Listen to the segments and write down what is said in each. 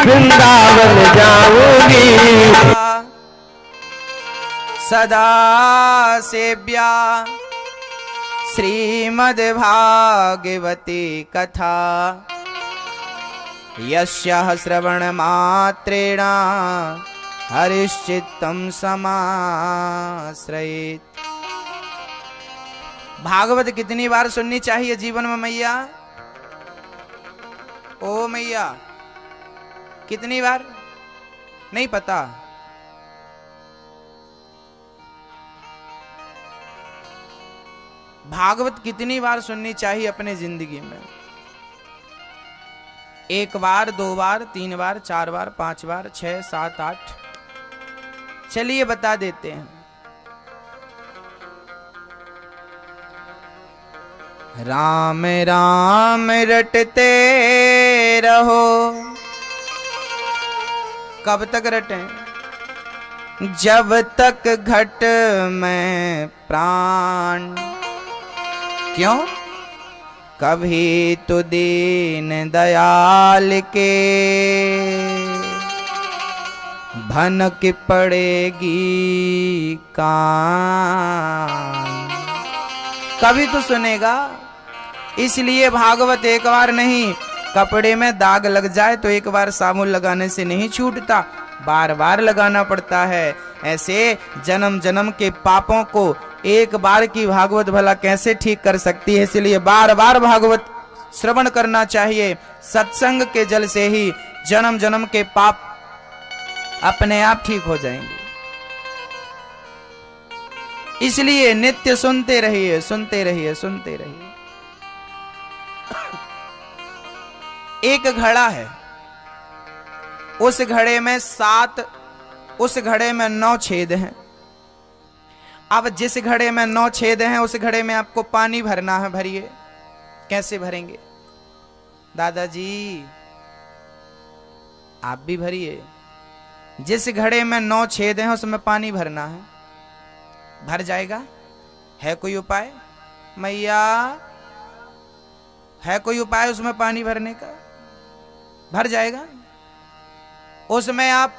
वृंदावन जाऊंगी। सदा सेव्या श्रीमद्भागवती कथा यस्याः श्रवण मात्रेण हरिश्चित्तं समाश्रयेत्। भागवत कितनी बार सुननी चाहिए जीवन में मैया? ओ मैया, कितनी बार? नहीं पता। भागवत कितनी बार सुननी चाहिए अपने जिंदगी में? 1 बार, 2 बार, 3 बार, 4 बार, 5 बार, 6, 7, 8? चलिए बता देते हैं। राम राम रटते रहो। कब तक रटें? जब तक घट में प्राण। क्यों? कभी तो दीन दयाल के भनक पड़ेगी कान। कभी तो सुनेगा। इसलिए भागवत एक बार नहीं, कपड़े में दाग लग जाए तो एक बार साबुन लगाने से नहीं छूटता, बार बार लगाना पड़ता है। ऐसे जन्म जन्म के पापों को एक बार की भागवत भला कैसे ठीक कर सकती है? इसलिए बार बार भागवत श्रवण करना चाहिए। सत्संग के जल से ही जन्म जन्म के पाप अपने आप ठीक हो जाएंगे। इसलिए नित्य सुनते रहिए, सुनते रहिए, सुनते रहिए। एक घड़ा है, उस घड़े में 7, उस घड़े में 9 छेद हैं। अब जिस घड़े में 9 छेद हैं उस घड़े में आपको पानी भरना है। भरिए। कैसे भरेंगे दादाजी? आप भी भरिए। जिस घड़े में 9 छेद हैं उसमें पानी भरना है। भर जाएगा? है कोई उपाय मैया? है कोई उपाय उसमें पानी भरने का? भर जाएगा। उसमें आप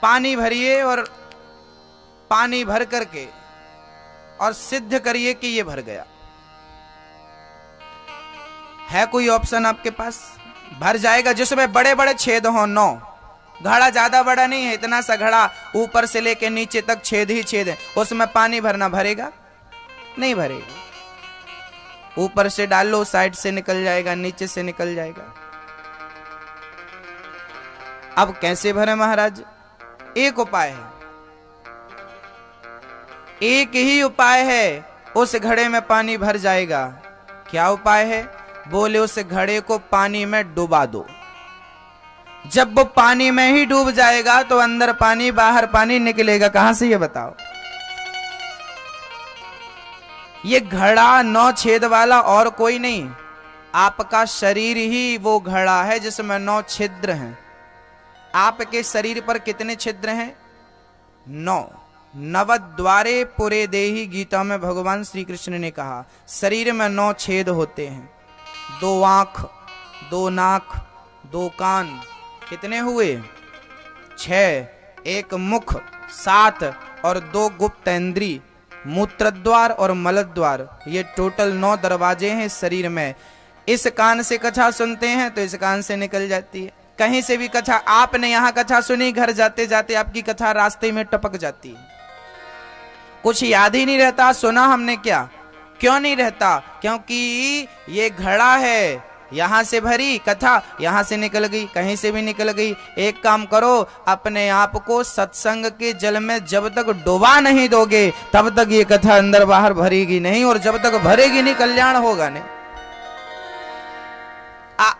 पानी भरिए और पानी भर करके और सिद्ध करिए कि ये भर गया। है कोई ऑप्शन आपके पास? भर जाएगा। जिसमें बड़े बड़े छेद हों 9। घड़ा ज्यादा बड़ा नहीं है, इतना सा घड़ा, ऊपर से लेके नीचे तक छेद ही छेद है, उसमें पानी भरना। भरेगा? नहीं भरेगा। ऊपर से डालो, साइड से निकल जाएगा, नीचे से निकल जाएगा। अब कैसे भरे महाराज? एक उपाय है, एक ही उपाय है, उस घड़े में पानी भर जाएगा। क्या उपाय है? बोले उस घड़े को पानी में डुबा दो। जब वो पानी में ही डूब जाएगा तो अंदर पानी बाहर पानी निकलेगा कहां से? ये बताओ। ये घड़ा 9 छेद वाला और कोई नहीं, आपका शरीर ही वो घड़ा है जिसमें 9 छिद्र हैं। आपके शरीर पर कितने छिद्र हैं? 9। नवद्वारे पुरे देहि, गीता में भगवान श्री कृष्ण ने कहा। शरीर में 9 छेद होते हैं। 2 आंख, 2 नाक, 2 कान, कितने हुए? 6। 1 मुख, 7 और 2 गुप्तेंद्री, मूत्रद्वार और मलद्वार। ये टोटल 9 दरवाजे हैं शरीर में। इस कान से कथा सुनते हैं तो इस कान से निकल जाती है। कहीं से भी कथा, आपने यहां कथा सुनी, घर जाते जाते आपकी कथा रास्ते में टपक जाती है। कुछ याद ही नहीं रहता सुना हमने क्या। क्यों नहीं रहता? क्योंकि ये घड़ा है, यहां से भरी कथा, यहां से निकल गई, कहीं से भी निकल गई। एक काम करो, अपने आप को सत्संग के जल में जब तक डुबा नहीं दोगे तब तक ये कथा अंदर बाहर भरेगी नहीं, और जब तक भरेगी नहीं कल्याण होगा नहीं।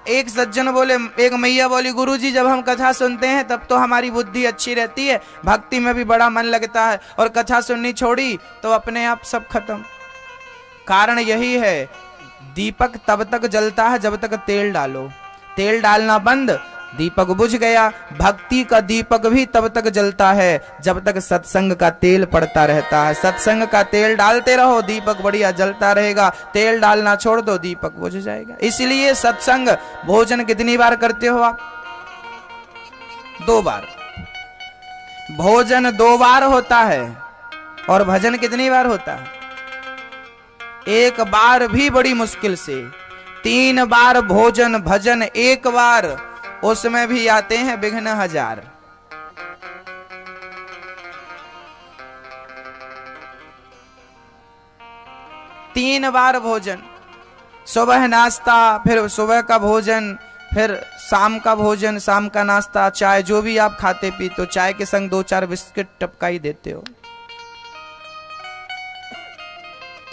एक सज्जन बोले, एक मैया बोली, गुरुजी जब हम कथा सुनते हैं तब तो हमारी बुद्धि अच्छी रहती है, भक्ति में भी बड़ा मन लगता है, और कथा सुननी छोड़ी तो अपने आप सब खत्म। कारण यही है, दीपक तब तक जलता है जब तक तेल डालो। तेल डालना बंद, दीपक बुझ गया। भक्ति का दीपक भी तब तक जलता है जब तक सत्संग का तेल पड़ता रहता है। सत्संग का तेल डालते रहो, दीपक बढ़िया जलता रहेगा। तेल डालना छोड़ दो, दीपक बुझ जाएगा। इसलिए सत्संग भोजन कितनी बार करते हो आप? 2 बार। भोजन 2 बार होता है और भजन कितनी बार होता है? 1 बार भी बड़ी मुश्किल से। 3 बार भोजन भजन 1 बार, उसमें भी आते हैं विघ्न 1000। तीन बार भोजन, सुबह नाश्ता, फिर सुबह का भोजन, फिर शाम का भोजन, शाम का नाश्ता, चाय, जो भी आप खाते पीते हो, चाय के संग 2-4 बिस्किट टपका ही देते हो।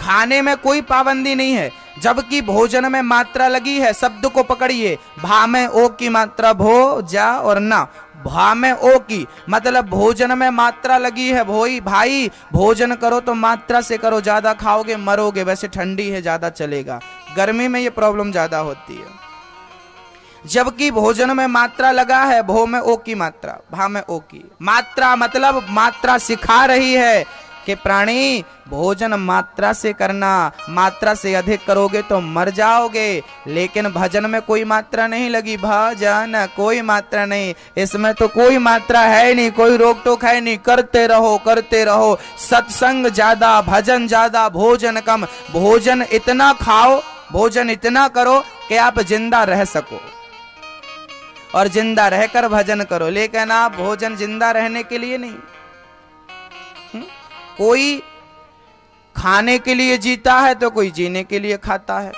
खाने में कोई पाबंदी नहीं है, जबकि भोजन में मात्रा लगी है। शब्द को पकड़िए, भा में ओ की मात्रा, भो, जा और ना। भा में ओ की मतलब भोजन में मात्रा लगी है। भोई भाई भोजन करो तो मात्रा से करो, ज्यादा खाओगे मरोगे। वैसे ठंडी है ज्यादा चलेगा, गर्मी में ये प्रॉब्लम ज्यादा होती है। जबकि भोजन में मात्रा लगा है, भो में ओ की मात्रा, भा में ओ की मात्रा, मतलब मात्रा सिखा रही है कि प्राणी भोजन मात्रा से करना, मात्रा से अधिक करोगे तो मर जाओगे। लेकिन भजन में कोई मात्रा नहीं लगी, भजन कोई मात्रा नहीं, इसमें तो कोई मात्रा है नहीं, कोई रोक टोक है नहीं, करते रहो करते रहो। सत्संग ज्यादा, भजन ज्यादा, भोजन कम। भोजन इतना खाओ, भोजन इतना करो कि आप जिंदा रह सको और जिंदा रहकर भजन करो। लेकिन आप भोजन जिंदा रहने के लिए नहीं। कोई खाने के लिए जीता है तो कोई जीने के लिए खाता है।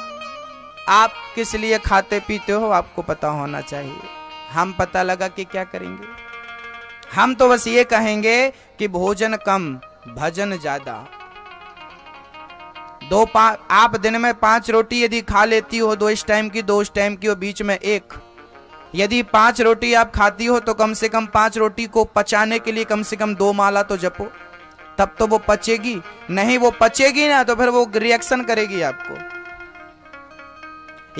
आप किस लिए खाते पीते हो आपको पता होना चाहिए। हम पता लगा कि क्या करेंगे? हम तो बस ये कहेंगे कि भोजन कम भजन ज्यादा। आप दिन में 5 रोटी यदि खा लेती हो, 2 इस टाइम की 2 उस टाइम की, और बीच में 1, यदि 5 रोटी आप खाती हो तो कम से कम 5 रोटी को पचाने के लिए कम से कम 2 माला तो जपो, तब तो वो पचेगी। नहीं वो पचेगी ना तो फिर वो रिएक्शन करेगी आपको।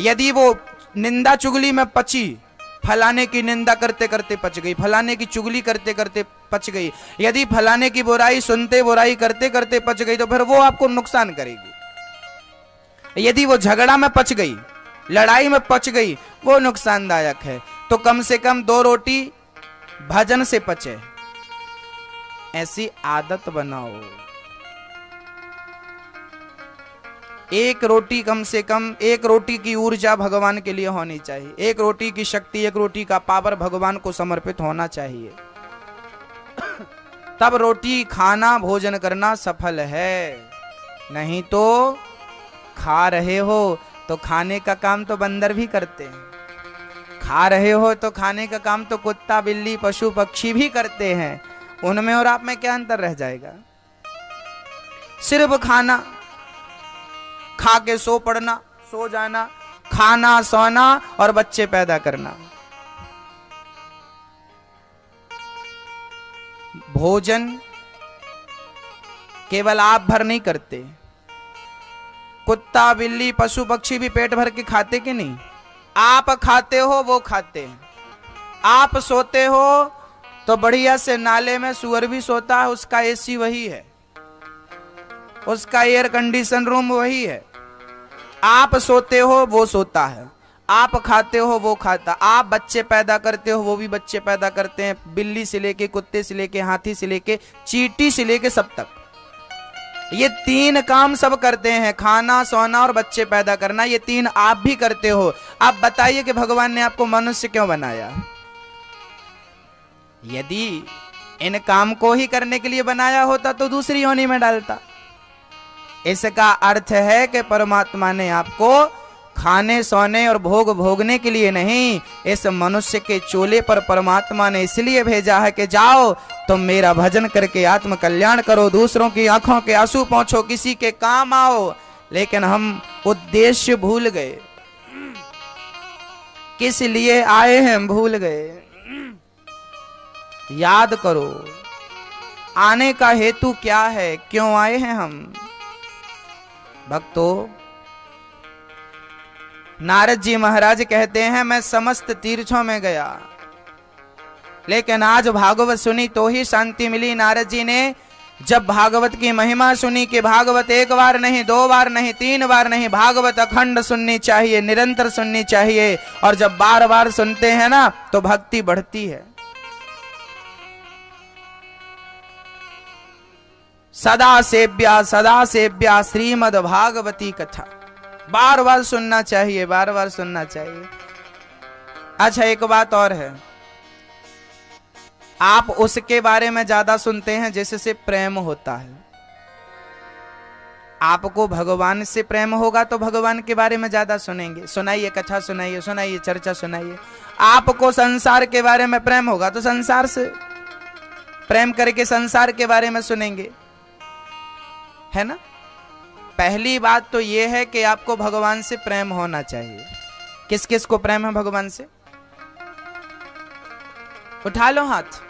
यदि वो निंदा चुगली में पची, फलाने की निंदा करते करते पच गई, फलाने की चुगली करते करते पच गई, यदि फलाने की बुराई सुनते बुराई करते करते पच गई तो फिर वो आपको नुकसान करेगी। यदि वो झगड़ा में पच गई, लड़ाई में पच गई, वो नुकसानदायक है। तो कम से कम 2 रोटी भजन से पचे, ऐसी आदत बनाओ। 1 रोटी कम से कम, 1 रोटी की ऊर्जा भगवान के लिए होनी चाहिए। 1 रोटी की शक्ति, 1 रोटी का पावर भगवान को समर्पित होना चाहिए। तब रोटी खाना, भोजन करना सफल है। नहीं तो खा रहे हो तो खाने का काम तो बंदर भी करते हैं, खा रहे हो तो खाने का काम तो कुत्ता बिल्ली पशु पक्षी भी करते हैं। उनमें और आप में क्या अंतर रह जाएगा? सिर्फ खाना, खा के सो पड़ना, सो जाना, खाना सोना और बच्चे पैदा करना। भोजन केवल आप भर नहीं करते, कुत्ता बिल्ली पशु पक्षी भी पेट भर के खाते कि नहीं? आप खाते हो वो खाते हैं। आप सोते हो तो बढ़िया से नाले में सुअर भी सोता है, उसका एसी वही है, उसका एयर कंडीशन रूम वही है। आप सोते हो वो सोता है, आप खाते हो वो खाता। आप बच्चे पैदा करते हो वो भी बच्चे पैदा करते हैं, बिल्ली से लेके कुत्ते से लेके हाथी से लेके चींटी से लेके सब तक। ये 3 काम सब करते हैं, खाना सोना और बच्चे पैदा करना। ये 3 आप भी करते हो। आप बताइए कि भगवान ने आपको मनुष्य क्यों बनाया? यदि इन काम को ही करने के लिए बनाया होता तो दूसरी योनि में डालता। इसका अर्थ है कि परमात्मा ने आपको खाने सोने और भोग भोगने के लिए नहीं, इस मनुष्य के चोले पर परमात्मा ने इसलिए भेजा है कि जाओ तुम मेरा भजन करके आत्म कल्याण करो, दूसरों की आंखों के आंसू पोंछो, किसी के काम आओ। लेकिन हम उद्देश्य भूल गए, किस लिए आए हैं भूल गए। याद करो आने का हेतु क्या है, क्यों आए हैं हम। भक्तों, नारद जी महाराज कहते हैं मैं समस्त तीर्थों में गया, लेकिन आज भागवत सुनी तो ही शांति मिली। नारद जी ने जब भागवत की महिमा सुनी कि भागवत एक बार नहीं, दो बार नहीं, तीन बार नहीं, भागवत अखंड सुननी चाहिए, निरंतर सुननी चाहिए। और जब बार बार सुनते हैं ना तो भक्ति बढ़ती है। सदा सेव्या श्रीमद् भागवती कथा, बार बार सुनना चाहिए, बार बार सुनना चाहिए। अच्छा, एक बात और है, आप उसके बारे में ज्यादा सुनते हैं जिससे प्रेम होता है। आपको भगवान से प्रेम होगा तो भगवान के बारे में ज्यादा सुनेंगे। सुनाइए कथा, सुनाइए, सुनाइए चर्चा, सुनाइए। आपको संसार के बारे में प्रेम होगा तो संसार से प्रेम करके संसार के बारे में सुनेंगे, है ना। पहली बात तो यह है कि आपको भगवान से प्रेम होना चाहिए। किस किस को प्रेम है भगवान से? उठा लो हाथ।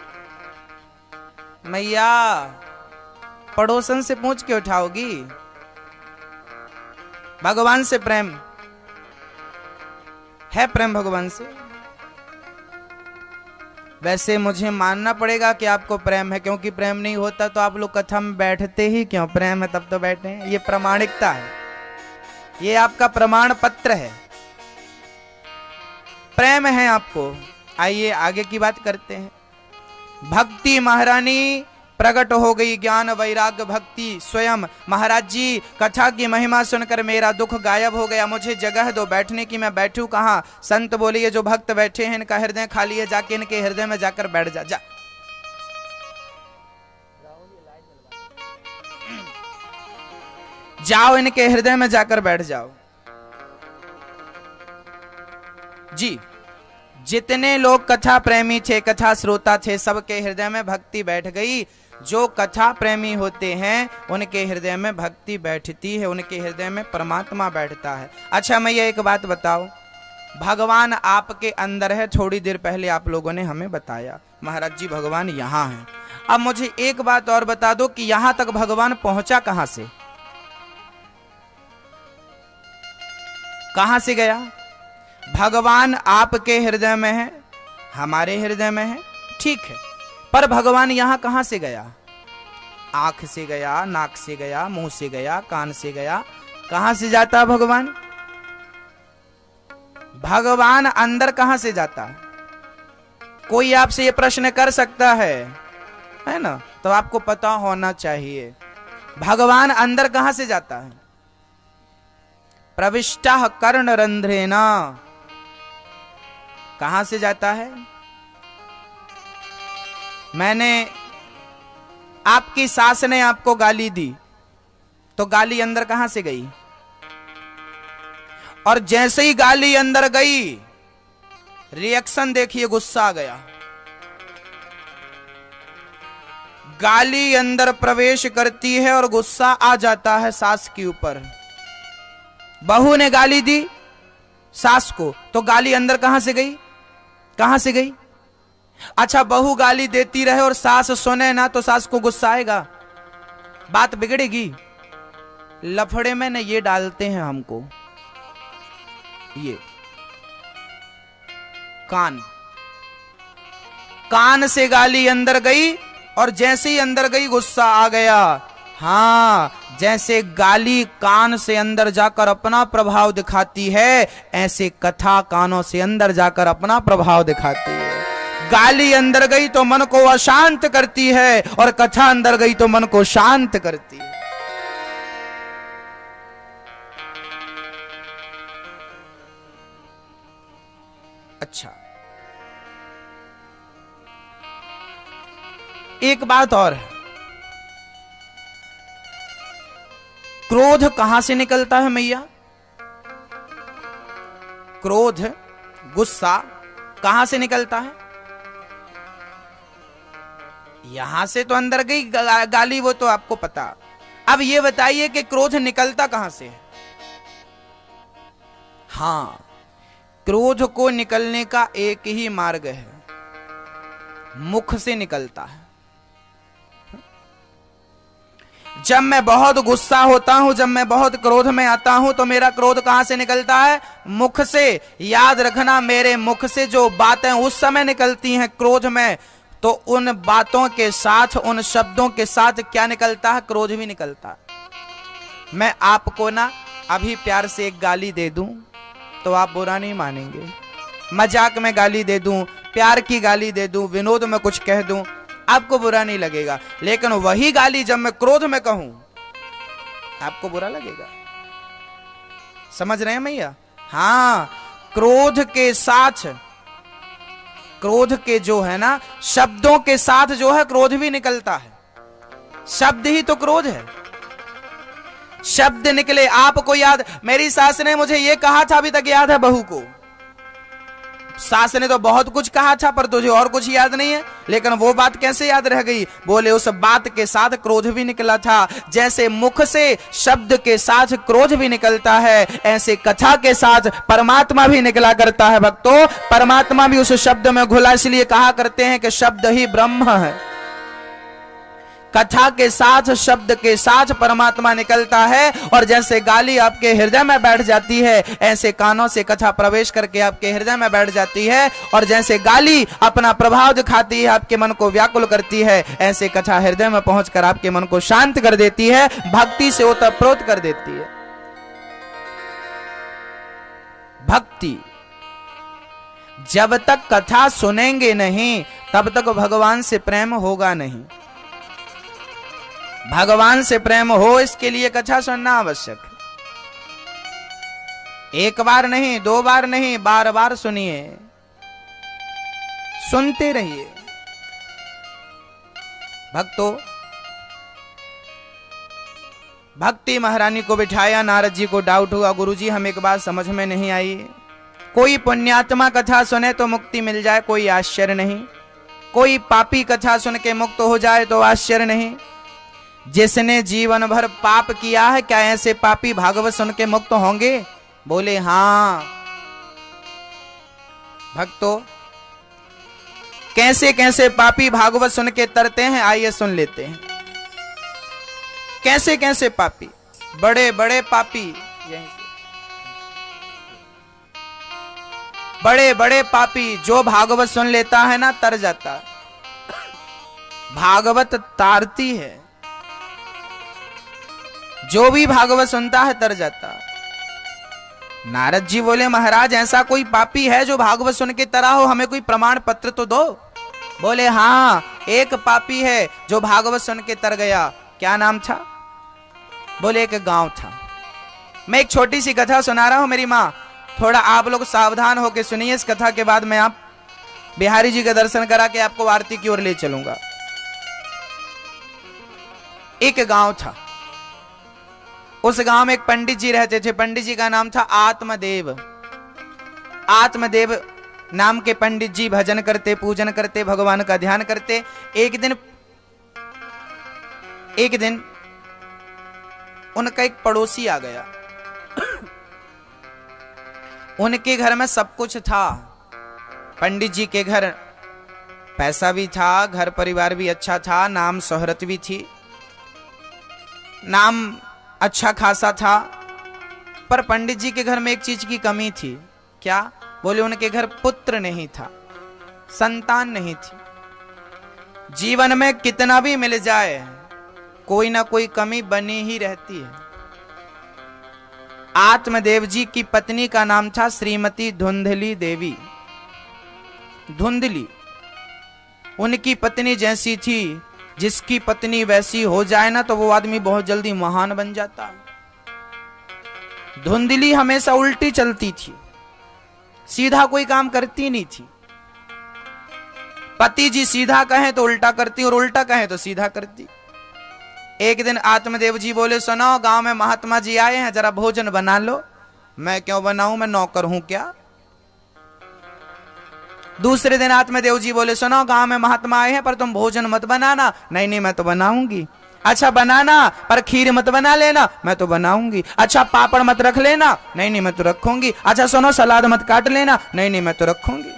मैया, पड़ोसन से पूछ के उठाओगी? भगवान से प्रेम है? प्रेम भगवान से? वैसे मुझे मानना पड़ेगा कि आपको प्रेम है, क्योंकि प्रेम नहीं होता तो आप लोग कथा में बैठते ही क्यों? प्रेम है तब तो बैठे हैं। ये प्रामाणिकता है, ये आपका प्रमाण पत्र है, प्रेम है आपको। आइए आगे की बात करते हैं। भक्ति महारानी प्रकट हो गई, ज्ञान वैराग्य भक्ति स्वयं। महाराज जी, कथा की महिमा सुनकर मेरा दुख गायब हो गया, मुझे जगह दो बैठने की, मैं बैठूं कहां? संत बोले, ये जो भक्त बैठे हैं इनका हृदय खाली है, जाके इनके हृदय में जाकर बैठ जा। जाओ इनके हृदय में जाकर बैठ जाओ। जी, जितने लोग कथा प्रेमी थे, कथा श्रोता थे, सबके हृदय में भक्ति बैठ गई। जो कथा प्रेमी होते हैं उनके हृदय में भक्ति बैठती है, उनके हृदय में परमात्मा बैठता है। अच्छा, मैं ये एक बात बताऊं, भगवान आपके अंदर है, थोड़ी देर पहले आप लोगों ने हमें बताया। महाराज जी, भगवान यहां है। अब मुझे एक बात और बता दो कि यहां तक भगवान पहुंचा कहां से? कहां से गया? भगवान आपके हृदय में है, हमारे हृदय में है, ठीक है, पर भगवान यहां कहां से गया? आंख से गया, नाक से गया, मुंह से गया, कान से गया, कहां से जाता है भगवान? भगवान अंदर कहां से जाता है? कोई आपसे यह प्रश्न कर सकता है ना? तो आपको पता होना चाहिए भगवान अंदर कहां से जाता है। प्रविष्टः कर्णरंध्रेण, कहां से जाता है? मैंने, आपकी सास ने आपको गाली दी तो गाली अंदर कहां से गई? और जैसे ही गाली अंदर गई, रिएक्शन देखिए, गुस्सा आ गया। गाली अंदर प्रवेश करती है और गुस्सा आ जाता है सास के ऊपर। बहू ने गाली दी सास को तो गाली अंदर कहां से गई? कहां से गई? अच्छा, बहू गाली देती रहे और सास सुने ना तो सास को गुस्सा आएगा, बात बिगड़ेगी। लफड़े में न ये डालते हैं हमको, ये कान से गाली अंदर गई और जैसे ही अंदर गई गुस्सा आ गया। हाँ, जैसे गाली कान से अंदर जाकर अपना प्रभाव दिखाती है, ऐसे कथा कानों से अंदर जाकर अपना प्रभाव दिखाती है। गाली अंदर गई तो मन को अशांत करती है और कथा अंदर गई तो मन को शांत करती है। अच्छा, एक बात और है, क्रोध कहां से निकलता है मैया? क्रोध, गुस्सा कहां से निकलता है? यहां से तो अंदर गई गाली, वो तो आपको पता। अब ये बताइए कि क्रोध निकलता कहां से है? हां, क्रोध को निकलने का एक ही मार्ग है, मुख से निकलता है। जब मैं बहुत गुस्सा होता हूं, जब मैं बहुत क्रोध में आता हूं, तो मेरा क्रोध कहां से निकलता है? मुख से। याद रखना, मेरे मुख से जो बातें उस समय निकलती हैं क्रोध में, तो उन बातों के साथ, उन शब्दों के साथ क्या निकलता है? क्रोध भी निकलता है। मैं आपको ना अभी प्यार से एक गाली दे दूं तो आप बुरा नहीं मानेंगे। मजाक में गाली दे दूं, प्यार की गाली दे दूं, विनोद में कुछ कह दूं, आपको बुरा नहीं लगेगा। लेकिन वही गाली जब मैं क्रोध में कहूं, आपको बुरा लगेगा। समझ रहे हैं भैया? हां, क्रोध के साथ, क्रोध के जो है ना शब्दों के साथ जो है क्रोध भी निकलता है। शब्द ही तो क्रोध है। शब्द निकले। आपको याद, मेरी सास ने मुझे यह कहा था, अभी तक याद है बहू को। सास ने तो बहुत कुछ कहा था पर तुझे और कुछ याद नहीं है। लेकिन वो बात कैसे याद रह गई? बोले उस बात के साथ क्रोध भी निकला था। जैसे मुख से शब्द के साथ क्रोध भी निकलता है, ऐसे कथा के साथ परमात्मा भी निकला करता है। भक्तों, परमात्मा भी उस शब्द में घुला, इसलिए कहा करते हैं कि शब्द ही ब्रह्म है। कथा के साथ, शब्द के साथ परमात्मा निकलता है। और जैसे गाली आपके हृदय में बैठ जाती है, ऐसे कानों से कथा प्रवेश करके आपके हृदय में बैठ जाती है। और जैसे गाली अपना प्रभाव दिखाती है, आपके मन को व्याकुल करती है, ऐसे कथा हृदय में पहुंचकर आपके मन को शांत कर देती है, भक्ति से ओतप्रोत कर देती है। भक्ति। जब तक कथा सुनेंगे नहीं, तब तक भगवान से प्रेम होगा नहीं। भगवान से प्रेम हो, इसके लिए कथा सुनना आवश्यक है। एक बार नहीं, 2 बार नहीं, बार बार सुनिए, सुनते रहिए। भक्तों, भक्ति महारानी को बिठाया, नारद जी को डाउट हुआ, गुरुजी हमें एक बात समझ में नहीं आई, कोई पुण्यात्मा कथा सुने तो मुक्ति मिल जाए, कोई आश्चर्य नहीं। कोई पापी कथा सुन के मुक्त हो जाए तो आश्चर्य नहीं। जिसने जीवन भर पाप किया है, क्या ऐसे पापी भागवत सुन के मुक्त होंगे? बोले हां। भक्तों, कैसे कैसे पापी भागवत सुन के तरते हैं, आइए सुन लेते हैं। कैसे कैसे पापी, बड़े बड़े पापी, यहीं से बड़े बड़े पापी जो भागवत सुन लेता है ना, तर जाता। भागवत तारती है, जो भी भागवत सुनता है तर जाता। नारद जी बोले महाराज ऐसा कोई पापी है जो भागवत सुन के तरा हो, हमें कोई प्रमाण पत्र तो दो। बोले हां, एक पापी है जो भागवत सुन के तर गया। क्या नाम था? बोले एक गांव था। मैं एक छोटी सी कथा सुना रहा हूं मेरी मां, थोड़ा आप लोग सावधान होकर सुनिए। इस कथा के बाद मैं आप बिहारी जी का दर्शन करा के आपको आरती की ओर ले चलूंगा। एक गांव था, उस गांव में एक पंडित जी रहते थे। पंडित जी का नाम था आत्मदेव। आत्मदेव नाम के पंडित जी भजन करते, पूजन करते, भगवान का ध्यान करते। एक दिन उनका एक पड़ोसी आ गया। उनके घर में सब कुछ था। पंडित जी के घर पैसा भी था, घर परिवार भी अच्छा था, नाम शोहरत भी थी, नाम अच्छा खासा था। पर पंडित जी के घर में एक चीज की कमी थी। क्या? बोले उनके घर पुत्र नहीं था, संतान नहीं थी। जीवन में कितना भी मिल जाए, कोई ना कोई कमी बनी ही रहती है। आत्मदेव जी की पत्नी का नाम था श्रीमती धुंधली देवी। धुंधली उनकी पत्नी जैसी थी, जिसकी पत्नी वैसी हो जाए ना तो वो आदमी बहुत जल्दी महान बन जाता। धुंधली हमेशा उल्टी चलती थी, सीधा कोई काम करती नहीं थी। पति जी सीधा कहें तो उल्टा करती और उल्टा कहें तो सीधा करती। एक दिन आत्मदेव जी बोले सुनो, गांव में महात्मा जी आए हैं, जरा भोजन बना लो। मैं क्यों बनाऊं, मैं नौकर हूं क्या? दूसरे दिन आत्मदेव जी बोले सुनो, गांव में महात्मा आए हैं पर तुम भोजन मत बनाना। नहीं नहीं, मैं तो बनाऊंगी। अच्छा बनाना, पर खीर मत बना लेना। मैं तो बनाऊंगी। अच्छा पापड़ मत रख लेना। नहीं नहीं, मैं तो रखूंगी। अच्छा सुनो, सलाद मत काट लेना। नहीं नहीं, मैं तो रखूंगी।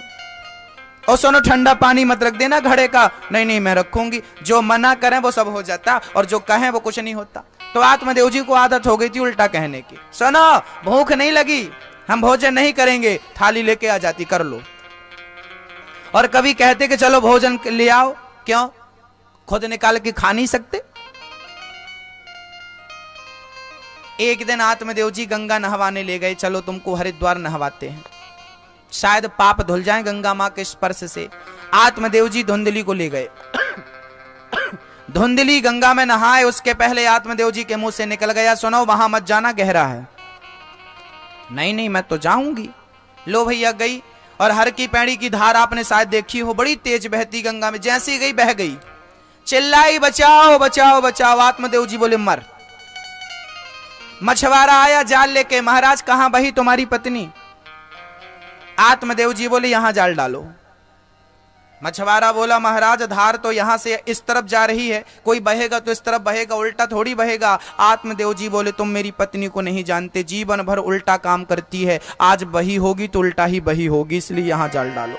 और सुनो, ठंडा पानी मत रख देना घड़े का। नहीं नहीं, मैं रखूंगी। जो मना करें वो सब हो जाता और जो कहें वो कुछ नहीं होता। तो आत्मदेव जी को आदत हो गई थी उल्टा कहने की। सुनो, भूख नहीं लगी, हम भोजन नहीं करेंगे, थाली लेके आ जाती, कर लो। और कभी कहते कि चलो भोजन ले आओ, क्यों, खुद निकाल के खा नहीं सकते। एक दिन आत्मदेव जी गंगा नहवाने ले गए, चलो तुमको हरिद्वार नहवाते हैं, शायद पाप धुल जाए गंगा मां के स्पर्श से। आत्मदेव जी धुंधली को ले गए। धुंधली गंगा में नहाए, उसके पहले आत्मदेव जी के मुंह से निकल गया, सुनो वहां मत जाना, गहरा है। नहीं नहीं मैं तो जाऊंगी। लो भैया गई, और हर की पैड़ी की धार आपने शायद देखी हो, बड़ी तेज बहती गंगा में, जैसे ही गई बह गई, चिल्लाई बचाओ बचाओ बचाओ। आत्मदेव जी बोले मर। मछुआरा आया जाल लेके, महाराज कहां बही तुम्हारी पत्नी? आत्मदेव जी बोले यहां जाल डालो। मछुआरा बोला महाराज धार तो यहां से इस तरफ जा रही है, कोई बहेगा तो इस तरफ बहेगा, उल्टा थोड़ी बहेगा। आत्मदेव जी बोले तुम मेरी पत्नी को नहीं जानते, जीवन भर उल्टा काम करती है, आज बही होगी तो उल्टा ही बही होगी, इसलिए यहां जाल डालो,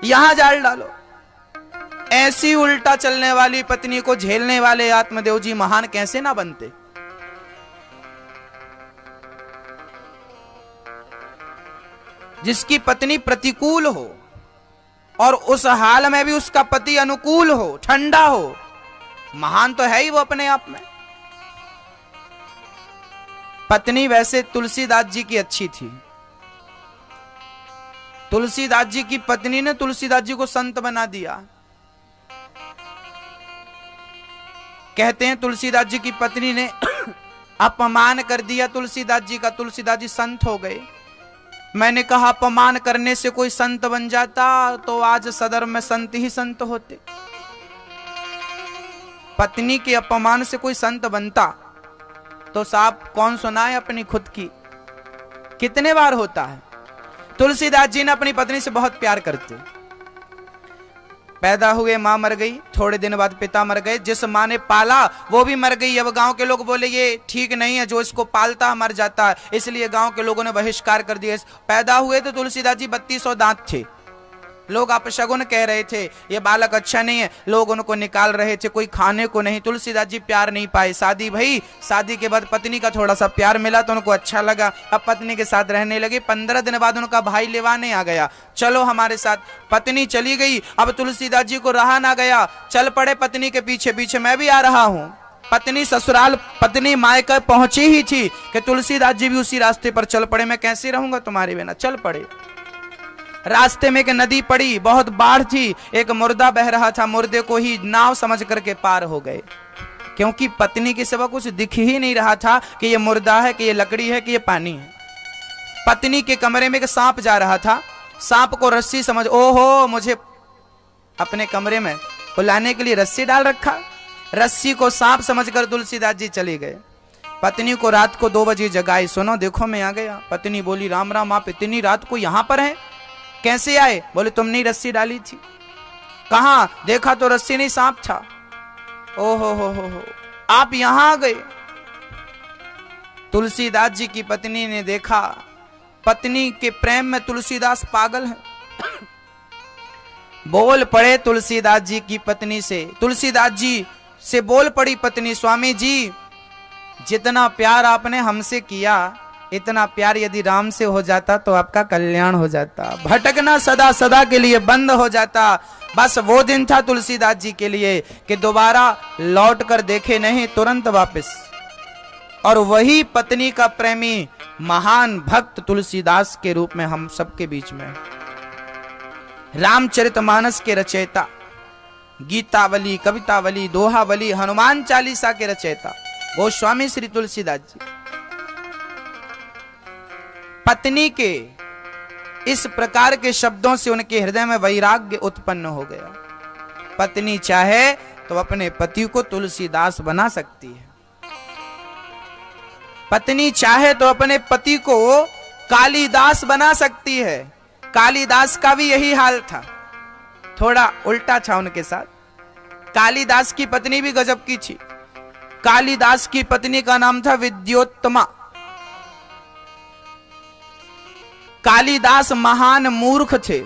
यहां जाल डालो। ऐसी उल्टा चलने वाली पत्नी को झेलने वाले आत्मदेव जी महान कैसे ना बनते। जिसकी पत्नी प्रतिकूल हो और उस हाल में भी उसका पति अनुकूल हो, ठंडा हो, महान तो है ही वो अपने आप में। पत्नी वैसे तुलसीदास जी की अच्छी थी। तुलसीदास जी की पत्नी ने तुलसीदास जी को संत बना दिया। कहते हैं तुलसीदास जी की पत्नी ने अपमान कर दिया तुलसीदास जी का, तुलसीदास जी संत हो गए। मैंने कहा अपमान करने से कोई संत बन जाता तो आज सदर में संत ही संत होते। पत्नी के अपमान से कोई संत बनता तो साहब कौन सुनाए अपनी खुद की, कितने बार होता है। तुलसीदास जी ने अपनी पत्नी से बहुत प्यार करते। पैदा हुए मां मर गई, थोड़े दिन बाद पिता मर गए, जिस मां ने पाला वो भी मर गई। अब गांव के लोग बोले ये ठीक नहीं है, जो इसको पालता मर जाता है, इसलिए गांव के लोगों ने बहिष्कार कर दिया। पैदा हुए तो तुलसीदास जी 3200 दांत थे। लोग अपशगुन कह रहे थे, ये बालक अच्छा नहीं है, लोग उनको निकाल रहे थे, कोई खाने को नहीं। तुलसीदास जी प्यार नहीं पाए, शादी भई, शादी के बाद पत्नी का थोड़ा सा प्यार मिला तो उनको अच्छा लगा, अब पत्नी के साथ रहने लगे। 15 दिन बाद उनका भाई लेवाने आ गया, चलो हमारे साथ। पत्नी चली गई, अब तुलसीदास जी को रहा ना गया, चल पड़े पत्नी के पीछे पीछे, मैं भी आ रहा हूं। पत्नी ससुराल, पत्नी मायका पहुंची ही थी कि तुलसीदास जी भी उसी रास्ते पर चल पड़े। मैं कैसे रहूंगा तुम्हारे बिना, चल पड़े। रास्ते में एक नदी पड़ी, बहुत बाढ़ थी, एक मुर्दा बह रहा था, मुर्दे को ही नाव समझ करके पार हो गए, क्योंकि पत्नी के सिवा कुछ दिख ही नहीं रहा था कि ये मुर्दा है, कि ये लकड़ी है, कि ये पानी है। पत्नी के कमरे में एक सांप जा रहा था, सांप को रस्सी समझ, ओहो मुझे अपने कमरे में बुलाने के लिए रस्सी डाल रखा। रस्सी को सांप समझकर तुलसीदास जी चले गए। पत्नी को रात को 2 बजे जगाई, सुनो देखो मैं आ गया। पत्नी बोली राम राम, आप इतनी रात को यहां पर हैं, कैसे आए? बोले तुमने रस्सी डाली थी। कहां? देखा तो रस्सी नहीं, सांप था। ओहो हो, आप यहां आ गए। तुलसीदास जी की पत्नी ने देखा, पत्नी के प्रेम में तुलसीदास पागल है। बोल पड़े तुलसीदास जी की पत्नी से, तुलसीदास जी से बोल पड़ी पत्नी, स्वामी जी जितना प्यार आपने हमसे किया, इतना प्यार यदि राम से हो जाता तो आपका कल्याण हो जाता, भटकना सदा सदा के लिए बंद हो जाता। बस वो दिन था तुलसीदास जी के लिए कि दोबारा लौट कर देखे नहीं, तुरंत वापस। और वही पत्नी का प्रेमी महान भक्त तुलसीदास के रूप में हम सबके बीच में, रामचरितमानस के रचयिता, गीतावली, कवितावली, दोहावली, हनुमान चालीसा के रचयिता गोस्वामी श्री तुलसीदास जी। पत्नी के इस प्रकार के शब्दों से उनके हृदय में वैराग्य उत्पन्न हो गया। पत्नी चाहे तो अपने पति को तुलसीदास बना सकती है, पत्नी चाहे तो अपने पति को कालिदास बना सकती है। कालिदास का भी यही हाल था, थोड़ा उल्टा था उनके साथ। कालिदास की पत्नी भी गजब की थी। कालिदास की पत्नी का नाम था विद्योत्तमा। कालिदास महान मूर्ख थे।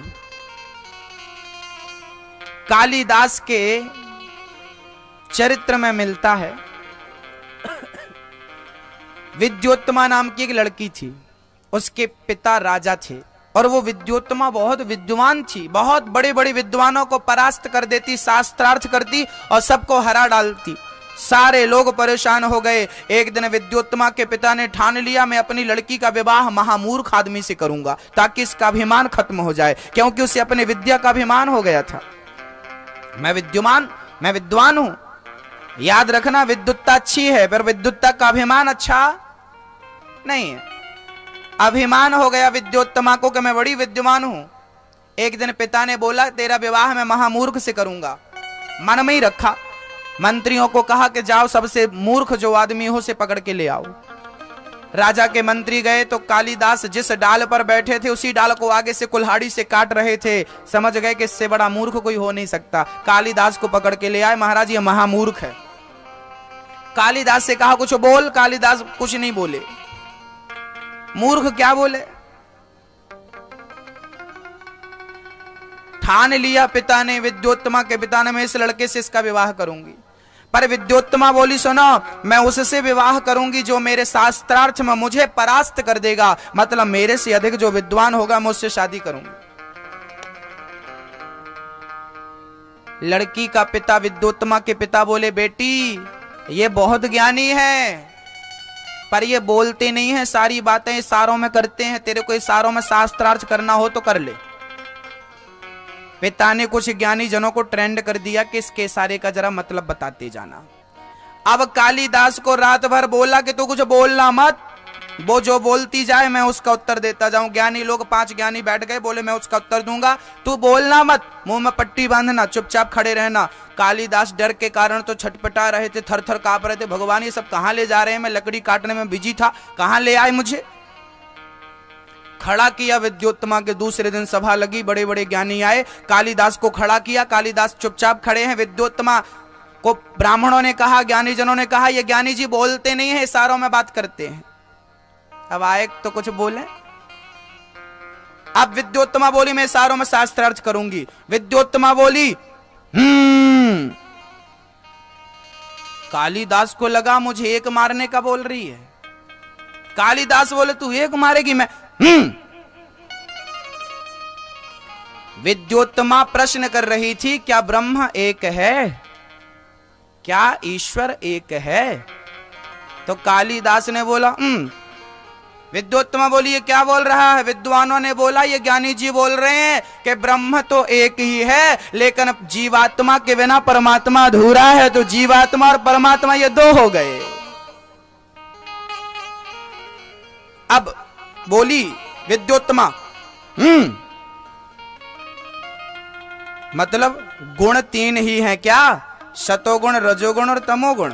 कालिदास के चरित्र में मिलता है। विद्योत्तमा नाम की एक लड़की थी, उसके पिता राजा थे और वो विद्योत्तमा बहुत विद्वान थी, बहुत बड़े बड़े विद्वानों को परास्त कर देती, शास्त्रार्थ करती और सबको हरा डालती। सारे लोग परेशान हो गए। एक दिन विद्योत्तमा के पिता ने ठान लिया, मैं अपनी लड़की का विवाह महामूर्ख आदमी से करूंगा ताकि इसका अभिमान खत्म हो जाए, क्योंकि उसे अपने विद्या का अभिमान हो गया था। मैं विद्वान हूं, याद रखना, विद्वत्ता अच्छी है पर विद्वत्ता का अभिमान अच्छा नहीं है। अभिमान हो गया विद्योत्तमा को कि मैं बड़ी विद्वान हूं। एक दिन पिता ने बोला तेरा विवाह मैं महामूर्ख से करूंगा, मन में ही रखा। मंत्रियों को कहा कि जाओ सबसे मूर्ख जो आदमी हो उसे पकड़ के ले आओ। राजा के मंत्री गए तो कालिदास जिस डाल पर बैठे थे उसी डाल को आगे से कुल्हाड़ी से काट रहे थे। समझ गए कि इससे बड़ा मूर्ख कोई हो नहीं सकता। कालिदास को पकड़ के ले आए, महाराज ये महामूर्ख है। कालिदास से कहा कुछ बोल, कालिदास कुछ नहीं बोले। मूर्ख क्या बोले? ठान लिया पिता ने, विद्योत्तमा के पिता ने, मैं इस लड़के से इसका विवाह करूंगी। पर विद्योत्तमा बोली सुनो, मैं उससे विवाह करूंगी जो मेरे शास्त्रार्थ में मुझे परास्त कर देगा, मतलब मेरे से अधिक जो विद्वान होगा मैं उससे शादी करूंगी। लड़की का पिता विद्योत्तमा के पिता बोले बेटी ये बहुत ज्ञानी है पर ये बोलते नहीं है, सारी बातें इशारों में करते हैं, तेरे को इशारों में शास्त्रार्थ करना हो तो कर ले। पिता ने कुछ ज्ञानी जनों को ट्रेंड कर दिया कि इसके इशारे का जरा मतलब बताते जाना। अब कालिदास को रात भर बोला कि तू कुछ बोलना मत, वो जो बोलती जाए मैं उसका उत्तर देता जाऊं। ज्ञानी लोग 5 ज्ञानी बैठ गए, बोले मैं उसका उत्तर दूंगा, तू बोलना मत, मुंह में पट्टी बांधना, चुपचाप खड़े रहना। कालिदास डर के कारण तो छटपटा रहे थे, थर थर कांप रहे थे, भगवान ये सब कहां ले जा रहे हैं, मैं लकड़ी काटने में बिजी था, कहां ले आए मुझे। खड़ा किया विद्योत्तमा के दूसरे दिन सभा लगी, बड़े बड़े ज्ञानी आए, कालिदास को खड़ा किया। कालिदास चुपचाप खड़े हैं। विद्योत्तमा को ब्राह्मणों ने कहा, ज्ञानी जनों ने कहा ये ज्ञानी जी बोलते नहीं है, इशारों में बात करते हैं। अब आए तो कुछ बोले। अब विद्योत्तमा बोली मैं इशारों में शास्त्रार्थ करूंगी। विद्योत्तमा बोली कालिदास को लगा मुझे एक मारने का बोल रही है। कालिदास बोले तू एक मारेगी, मैं विद्योत्तमा प्रश्न कर रही थी क्या ब्रह्म एक है, क्या ईश्वर एक है? तो कालिदास ने बोला विद्योत्तमा बोली ये क्या बोल रहा है? विद्वानों ने बोला ये ज्ञानी जी बोल रहे हैं कि ब्रह्म तो एक ही है लेकिन जीवात्मा के बिना परमात्मा अधूरा है, तो जीवात्मा और परमात्मा ये 2 हो गए। अब बोली विद्योत्तमा मतलब गुण 3 ही हैं क्या? सतोगुण, रजोगुण और तमोगुण।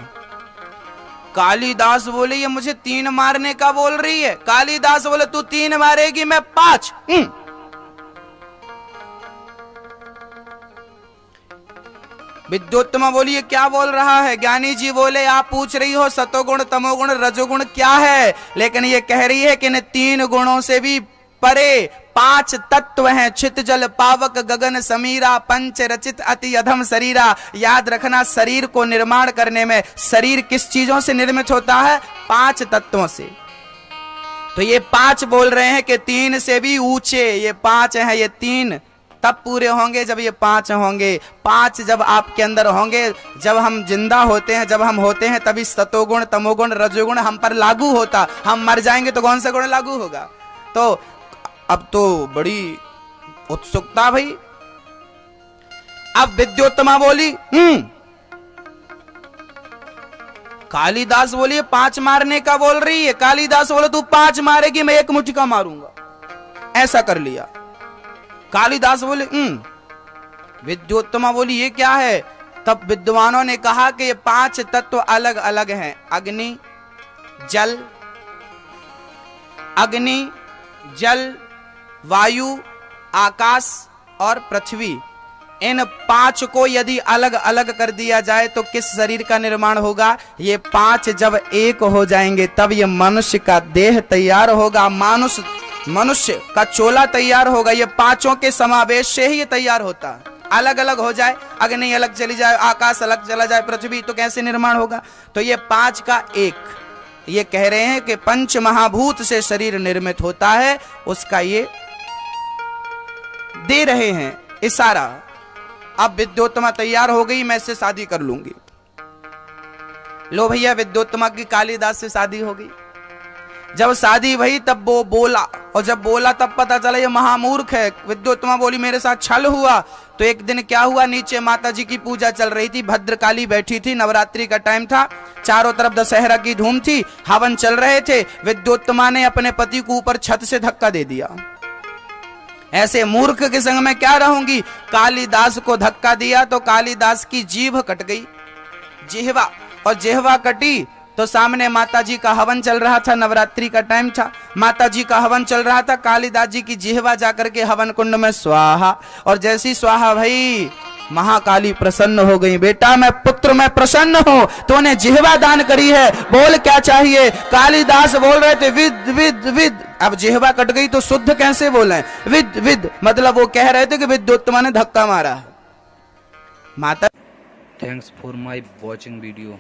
कालिदास बोले ये मुझे 3 मारने का बोल रही है। कालिदास बोले तू 3 मारेगी, मैं 5। विद्योत्तमा बोली ये क्या बोल रहा है? ज्ञानी जी बोले आप पूछ रही हो सतोगुण, तमोगुण, रजोगुण क्या है, लेकिन ये कह रही है कि इन 3 गुणों से भी परे 5 तत्व हैं, चित जल पावक गगन समीरा, पंच रचित अति अधम शरीरा। याद रखना शरीर को निर्माण करने में शरीर किस चीजों से निर्मित होता है? 5 तत्वों से। तो ये 5 बोल रहे हैं कि 3 से भी ऊंचे ये 5 हैं, ये 3 तब पूरे होंगे जब ये 5 होंगे। 5 जब आपके अंदर होंगे, जब हम जिंदा होते हैं, जब हम होते हैं तभी सतोगुण, तमोगुण, रजोगुण हम पर लागू होता। हम मर जाएंगे तो कौन सा गुण लागू होगा? तो अब तो बड़ी उत्सुकता भाई। अब विद्योत्तमा बोली कालिदास बोली 5 मारने का बोल रही है। कालिदास बोले तू 5 मारेगी, मैं 1 मुट्ठी मारूंगा। ऐसा कर लिया। कालिदास बोले विद्योत्तमा बोली ये क्या है? तब विद्वानों ने कहा कि ये 5 तत्व अलग अलग हैं, अग्नि, जल, अग्नि, जल, वायु, आकाश और पृथ्वी। इन 5 को यदि अलग अलग कर दिया जाए तो किस शरीर का निर्माण होगा? ये 5 जब एक हो जाएंगे तब ये मनुष्य का देह तैयार होगा, मनुष्य का चोला तैयार होगा। ये 5 के समावेश से ही ये तैयार होता है। अलग अलग हो जाए, अग्नि अलग चली जाए, आकाश अलग चला जाए, पृथ्वी, तो कैसे निर्माण होगा? तो ये 5 का 1, ये कह रहे हैं कि पंच महाभूत से शरीर निर्मित होता है, उसका ये दे रहे हैं इशारा। अब विद्योत्तमा तैयार हो गई, मैं इससे शादी कर लूंगी। लो भैया, विद्योत्तमा की कालिदास से शादी हो गई। जब शादी हुई तब वो बोला, और जब बोला तब पता चला ये महामूर्ख है। विद्योत्तमा बोली मेरे साथ छल हुआ। तो एक दिन क्या हुआ, नीचे माता जी की पूजा चल रही थी, भद्रकाली बैठी थी, नवरात्रि का टाइम था, चारों तरफ दशहरा की धूम थी, हवन चल रहे थे। विद्योत्तमा ने अपने पति को ऊपर छत से धक्का दे दिया। ऐसे मूर्ख के संग में क्या रहूंगी। कालिदास को धक्का दिया तो कालिदास की जीभ कट गई, जिह्वा, और जिह्वा कटी तो सामने माता जी का हवन चल रहा था, नवरात्रि का टाइम था, माता जी का हवन चल रहा था। कालिदास जी की जिह्वा जाकर के हवन कुंड में स्वाहा, और जैसी स्वाहा भई महाकाली प्रसन्न हो गई। बेटा मैं पुत्र में प्रसन्न हूं, तूने जिह्वा दान करी है, बोल क्या चाहिए। कालिदास बोल रहे थे विद विद विद। अब जिह्वा कट गई तो शुद्ध कैसे बोले, विद विद, मतलब वो कह रहे थे कि विद्योत्तमा ने धक्का मारा। माता thanks for my watching video.